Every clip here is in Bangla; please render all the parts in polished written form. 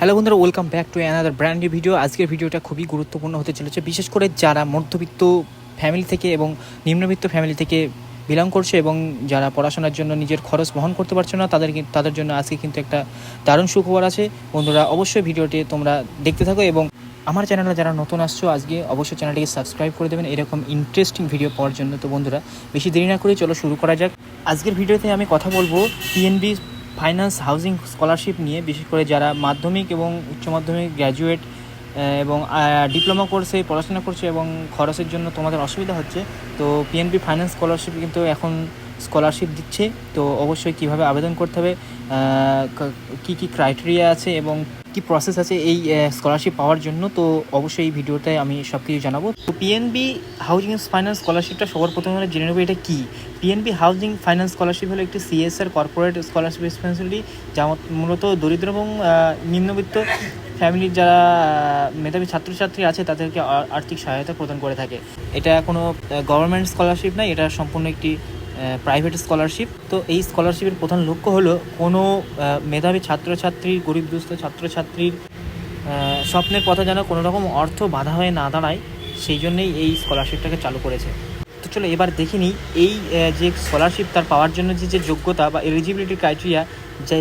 হ্যালো বন্ধুরা, welcome back to another brand new video. আজকের ভিডিওটা খুবই গুরুত্বপূর্ণ হতে চলেছে, বিশেষ করে যারা মধ্যবিত্ত ফ্যামিলি থেকে এবং নিম্নবিত্ত ফ্যামিলি থেকে বিলং করছে এবং যারা পড়াশোনার জন্য নিজের খরচ বহন করতে পারছে না, তাদের জন্য আজকে কিন্তু একটা দারুণ সুখবর আছে। বন্ধুরা, অবশ্যই ভিডিওটি তোমরা দেখতে থাকো এবং আমার চ্যানেলে যারা নতুন আসছো আজকে অবশ্যই চ্যানেলটিকে সাবস্ক্রাইব করে দেবেন এরকম ইন্টারেস্টিং ভিডিও পাওয়ার জন্য। তো বন্ধুরা, বেশি দেরি না করে চলো শুরু করা যাক। আজকের ভিডিওতে আমি কথা বলবো পিএনবি ফাইন্যান্স হাউজিং স্কলারশিপ নিয়ে, বিশেষ করে যারা মাধ্যমিক এবং উচ্চ মাধ্যমিক গ্র্যাজুয়েট এবং ডিপ্লোমা কোর্সে পড়াশোনা করছে এবং খরচের জন্য তোমাদের অসুবিধা হচ্ছে। তো পিএনবি ফাইন্যান্স স্কলারশিপ কিন্তু এখন স্কলারশিপ দিচ্ছে। তো অবশ্যই কিভাবে আবেদন করতে হবে, কি কি ক্রাইটেরিয়া আছে এবং কি প্রসেস আছে এই স্কলারশিপ পাওয়ার জন্য, তো অবশ্যই এই ভিডিওতে আমি সব কিছু জানাবো। তো পিএনবি হাউজিং ফাইন্যান্স স্কলারশিপটা সবার প্রথমে জেনে নেবো এটা কী। পিএনবি হাউজিং ফাইন্যান্স স্কলারশিপ হলো একটি সিএসআর কর্পোরেট স্কলারশিপ রেসপন্সিবিলিটি, যা মূলত দরিদ্র এবং নিম্নবিত্ত ফ্যামিলির যারা মেধাবী ছাত্রছাত্রী আছে তাদেরকে আর্থিক সহায়তা প্রদান করে থাকে। এটা কোনো গভর্নমেন্ট স্কলারশিপ নয়, এটা সম্পূর্ণ একটি প্রাইভেট স্কলারশিপ। তো এই স্কলারশিপের প্রধান লক্ষ্য হলো কোনো মেধাবী ছাত্রছাত্রীর, গরিব দুস্থ ছাত্রছাত্রীর স্বপ্নের পথে যেন কোনো রকম অর্থ বাধা হয়ে না দাঁড়ায়, সেই জন্যই এই স্কলারশিপটাকে চালু করেছে। তো চলো এবার দেখে নিই এই যে স্কলারশিপ তার পাওয়ার জন্য যে যোগ্যতা বা এলিজিবিলিটি ক্রাইটেরিয়া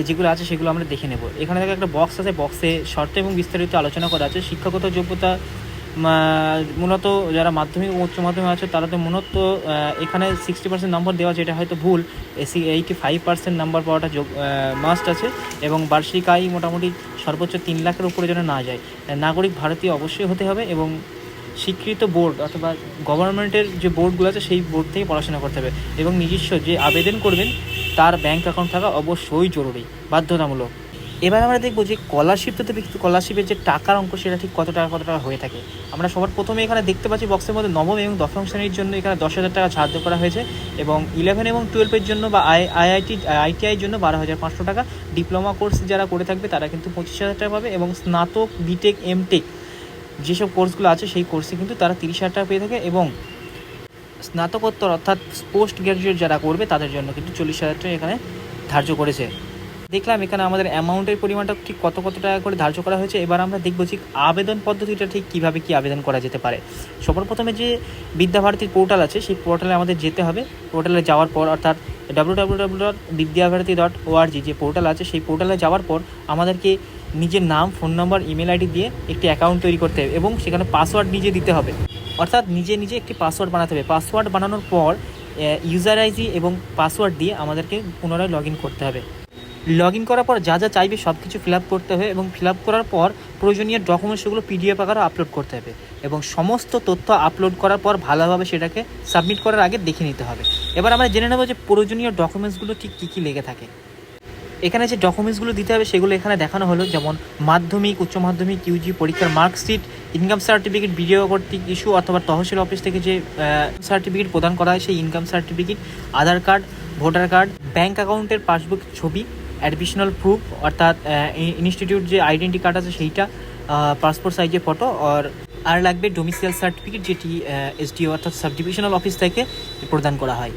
যেগুলো আছে সেগুলো আমরা দেখে নেব। এখানে দেখো একটা বক্স আছে, বক্সে শর্ত এবং বিস্তারিত আলোচনা করা আছে। শিক্ষাগত যোগ্যতা মূলত যারা মাধ্যমিক ও উচ্চ মাধ্যমিক আছে তারা তো মূলত এখানে 60% নম্বর দেওয়া, যেটা হয়তো ভুল। 85% নাম্বার পাওয়াটা মাস্ট আছে এবং বার্ষিক আয় মোটামুটি সর্বোচ্চ 3 লাখের উপরে যেন না যায়। নাগরিক ভারতীয় অবশ্যই হতে হবে এবং স্বীকৃত বোর্ড অথবা গভর্নমেন্টের যে বোর্ডগুলো আছে সেই বোর্ড থেকে পড়াশোনা করতে হবে এবং নিজস্ব যে আবেদন করবেন তার ব্যাঙ্ক অ্যাকাউন্ট থাকা অবশ্যই জরুরি, বাধ্যতামূলক। এবার আমরা দেখবো যে স্কলারশিপের যে টাকার অঙ্ক সেটা ঠিক কত টাকা হয়ে থাকে। আমরা সবার প্রথমে এখানে দেখতে পাচ্ছি বক্সের মধ্যে নবম এবং দশম শ্রেণীর জন্য এখানে 10,000 টাকা সাহায্য করা হয়েছে এবং 11 এবং 12-এর জন্য বা আইটিআইয়ের জন্য 12,500 টাকা। ডিপ্লোমা কোর্স যারা করে থাকবে তারা কিন্তু 25,000 টাকা পাবে এবং স্নাতক, বিটেক, এমটেক যেসব কোর্সগুলো আছে সেই কোর্সে কিন্তু তারা 30,000 টাকা পেয়ে থাকে এবং স্নাতকোত্তর অর্থাৎ পোস্ট গ্র্যাজুয়েট যারা করবে তাদের জন্য কিন্তু 40,000 টাকা এখানে ধার্য করেছে। দেখলাম এখানে আমাদের অ্যামাউন্টের পরিমাণটা ঠিক কত টাকা করে ধার্য করা হয়েছে। এবার আমরা দেখবো যে আবেদন পদ্ধতিটা ঠিক কীভাবে কী আবেদন করা যেতে পারে। সবার প্রথমে যে বিদ্যাভারতীর পোর্টাল আছে সেই পোর্টালে আমাদের যেতে হবে। পোর্টালে যাওয়ার পর অর্থাৎ www.vidyavarthi.org যে পোর্টাল আছে সেই পোর্টালে যাওয়ার পর আমাদেরকে নিজের নাম, ফোন নাম্বার, ইমেল আইডি দিয়ে একটি অ্যাকাউন্ট তৈরি করতে হবে এবং সেখানে পাসওয়ার্ড নিজে দিতে হবে, অর্থাৎ নিজে একটি পাসওয়ার্ড বানাতে হবে। পাসওয়ার্ড বানানোর পর ইউজার আইডি এবং পাসওয়ার্ড দিয়ে আমাদেরকে পুনরায় লগ ইন করতে হবে। লগ ইন করার পর যা চাইবে সব কিছু ফিল আপ করতে হবে এবং ফিল আপ করার পর প্রয়োজনীয় ডকুমেন্টসগুলো পিডিএফ আকারে আপলোড করতে হবে এবং সমস্ত তথ্য আপলোড করার পর ভালোভাবে সেটাকে সাবমিট করার আগে দেখে নিতে হবে। এবার আমরা জেনে নেব যে প্রয়োজনীয় ডকুমেন্টসগুলো ঠিক কী লেগে থাকে। এখানে যে ডকুমেন্টসগুলো দিতে হবে সেগুলো এখানে দেখানো হলো, যেমন মাধ্যমিক, উচ্চ মাধ্যমিক, ইউজি পরীক্ষার মার্কশিট, ইনকাম সার্টিফিকেট বিডিও কর্তৃক ইস্যু অথবা তহসিল অফিস থেকে যে সার্টিফিকেট প্রদান করা হয় সেই ইনকাম সার্টিফিকেট, আধার কার্ড, ভোটার কার্ড, ব্যাঙ্ক অ্যাকাউন্টের পাসবুক ছবি, অ্যাডমিশনাল প্রুফ অর্থাৎ ইনস্টিটিউট যে আইডেন্টি কার্ড আছে সেইটা, পাসপোর্ট সাইজের ফটো আর লাগবে ডোমিসাইল সার্টিফিকেট, যেটি এসডিও অর্থাৎ সাব ডিভিশনাল অফিস থেকে প্রদান করা হয়।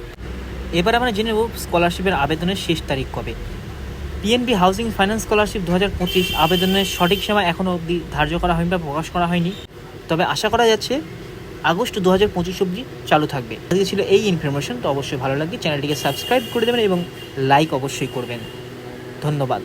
এবার আমরা জেনে নেব স্কলারশিপের আবেদনের শেষ তারিখ কবে। পিএনবি হাউজিং ফাইন্যান্স স্কলারশিপ 2025 আবেদনের সঠিক সময় এখনও অবধি ধার্য করা হয়নি বা প্রকাশ করা হয়নি, তবে আশা করা যাচ্ছে আগস্ট 2025 অবধি চালু থাকবে। আজকে ছিল এই ইনফরমেশন। তো অবশ্যই ভালো লাগবে চ্যানেলটিকে সাবস্ক্রাইব করে দেবেন এবং লাইক অবশ্যই করবেন। ধন্যবাদ।